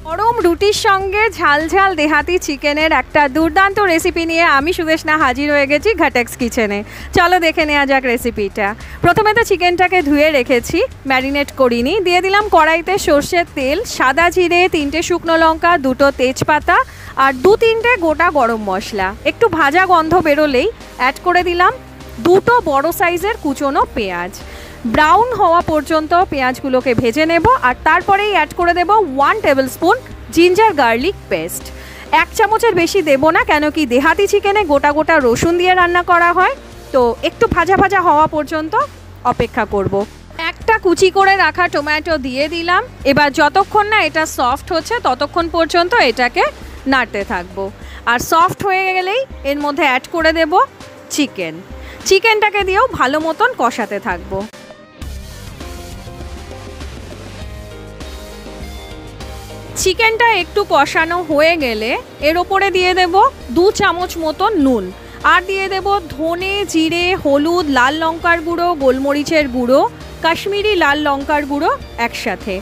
গরম রুটির সঙ্গে ঝাল ঝাল দেহাতি চিকেনের একটা দুর্দান্ত রেসিপি নিয়ে আমি সুদেষ্ণা হাজির হয়ে গেছি ঘাটেক্স কিচেনে। চলো দেখে নেওয়া যাক রেসিপিটা। প্রথমে তো চিকেনটাকে ধুয়ে রেখেছি, ম্যারিনেট করিনি। দিয়ে দিলাম কড়াইতে সর্ষের তেল, সাদা জিরে, 3টে শুকনো লঙ্কা, 2টো তেজপাতা আর 2-3টে গোটা গরম মশলা। একটু ভাজা গন্ধ বেরোলেই অ্যাড করে দিলাম 2টো বড় সাইজের কুচোনো পেঁয়াজ। ব্রাউন হওয়া পর্যন্ত পেঁয়াজগুলোকে ভেজে নেব আর তারপরেই অ্যাড করে দেব 1 tablespoon ginger garlic paste. 1 চামচের বেশি দেব না, কেন কি দেহাতি চিকেনে গোটা গোটা রসুন দিয়ে রান্না করা হয়, তো একটু ভাজা ভাজা হওয়া পর্যন্ত অপেক্ষা করব। একটা কুচি করে রাখা টমেটো দিয়ে দিলাম। এবার যতক্ষণ না এটা সফট হচ্ছে ততক্ষণ পর্যন্ত এটাকে নাড়তে থাকবো। আর সফট হয়ে গেলেই এর মধ্যে অ্যাড করে দেব চিকেনটাকে দিয়েও ভালো মতন কষাতে থাকবো। চিকেনটা একটু কষানো হয়ে গেলে এর ওপরে দিয়ে দেব 2 চামচ মতো নুন, আর দিয়ে দেব ধনে, জিরে, হলুদ, লাল লঙ্কার গুঁড়ো, গোলমরিচের গুঁড়ো, কাশ্মীরি লাল লঙ্কার গুঁড়ো একসাথে।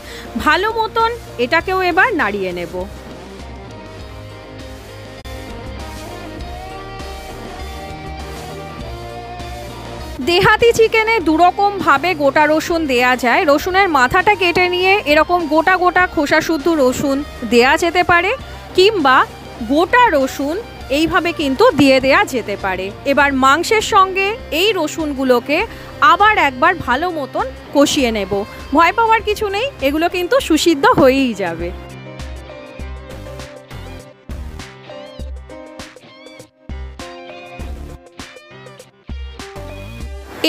ভালো মতন এটাকেও এবার নাড়িয়ে নেব। দেহাতি চিকেনে দুরকমভাবে গোটা রসুন দেয়া যায়। রসুনের মাথাটা কেটে নিয়ে এরকম গোটা গোটা খোসা শুদ্ধ রসুন দেয়া যেতে পারে, কিংবা গোটা রসুন এইভাবে কিন্তু দিয়ে দেয়া যেতে পারে। এবার মাংসের সঙ্গে এই রসুনগুলোকে আবার একবার ভালো মতন কষিয়ে নেব। ভয় পাওয়ার কিছু নেই, এগুলো কিন্তু সুসিদ্ধ হয়েই যাবে।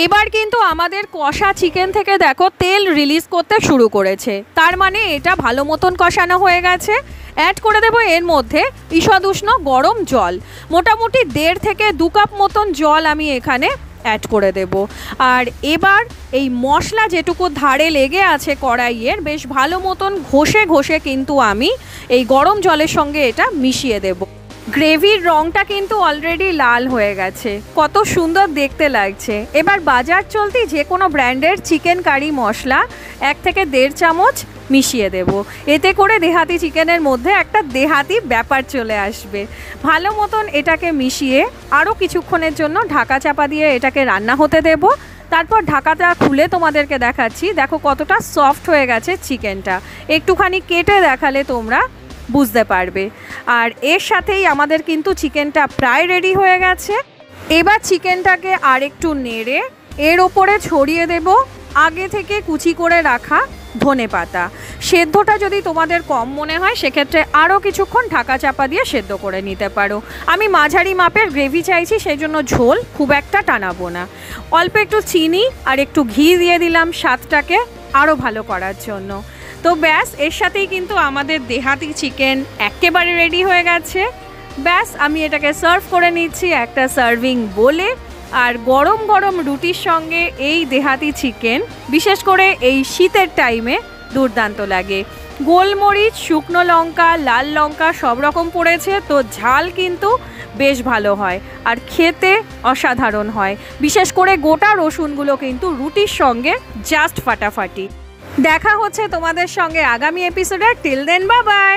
এবার কিন্তু আমাদের কষা চিকেন থেকে দেখো তেল রিলিজ করতে শুরু করেছে, তার মানে এটা ভালো মতন কষানো হয়ে গেছে। অ্যাড করে দেবো এর মধ্যে ঈষদুষ্ণ গরম জল, মোটামুটি 1.5 থেকে 2 কাপ মতন জল আমি এখানে অ্যাড করে দেব। আর এবার এই মশলা যেটুকু ধারে লেগে আছে কড়াইয়ের, বেশ ভালো মতন ঘষে ঘষে কিন্তু আমি এই গরম জলের সঙ্গে এটা মিশিয়ে দেব। গ্রেভির রঙটা কিন্তু অলরেডি লাল হয়ে গেছে, কত সুন্দর দেখতে লাগছে। এবার বাজার চলতি যে কোনো ব্র্যান্ডের চিকেন কারি মশলা 1 থেকে 1.5 চামচ মিশিয়ে দেব। এতে করে দেহাতি চিকেনের মধ্যে একটা দেহাতি ব্যাপার চলে আসবে। ভালো মতন এটাকে মিশিয়ে আরও কিছুক্ষণের জন্য ঢাকা চাপা দিয়ে এটাকে রান্না হতে দেব। তারপর ঢাকাটা খুলে তোমাদেরকে দেখাচ্ছি, দেখো কতটা সফট হয়ে গেছে চিকেনটা। একটুখানি কেটে দেখালে তোমরা বুঝতে পারবে। আর এর সাথেই আমাদের কিন্তু চিকেনটা প্রায় রেডি হয়ে গেছে। এবার চিকেনটাকে আর একটু নেড়ে এর ওপরে ছড়িয়ে দেব আগে থেকে কুচি করে রাখা ধনেপাতা। সেদ্ধটা যদি তোমাদের কম মনে হয় সেক্ষেত্রে আরও কিছুক্ষণ ঢাকা চাপা দিয়ে সেদ্ধ করে নিতে পারো। আমি মাঝারি মাপের গ্রেভি চাইছি, সেই জন্য ঝোল খুব একটা টানাবো না। অল্প একটু চিনি আর একটু ঘি দিয়ে দিলাম স্বাদটাকে আরও ভালো করার জন্য। তো ব্যাস, এর সাথেই কিন্তু আমাদের দেহাতি চিকেন একেবারে রেডি হয়ে গেছে। ব্যাস, আমি এটাকে সার্ভ করে নিচ্ছি একটা সার্ভিং বলে। আর গরম গরম রুটির সঙ্গে এই দেহাতি চিকেন বিশেষ করে এই শীতের টাইমে দুর্দান্ত লাগে। গোলমরিচ, শুকনো লঙ্কা, লাল লঙ্কা সব রকম পড়েছে, তো ঝাল কিন্তু বেশ ভালো হয় আর খেতে অসাধারণ হয়। বিশেষ করে গোটা রসুনগুলো কিন্তু রুটির সঙ্গে জাস্ট ফাটাফাটি। দেখা হচ্ছে তোমাদের সঙ্গে আগামী এপিসোডে। Till then, bye by.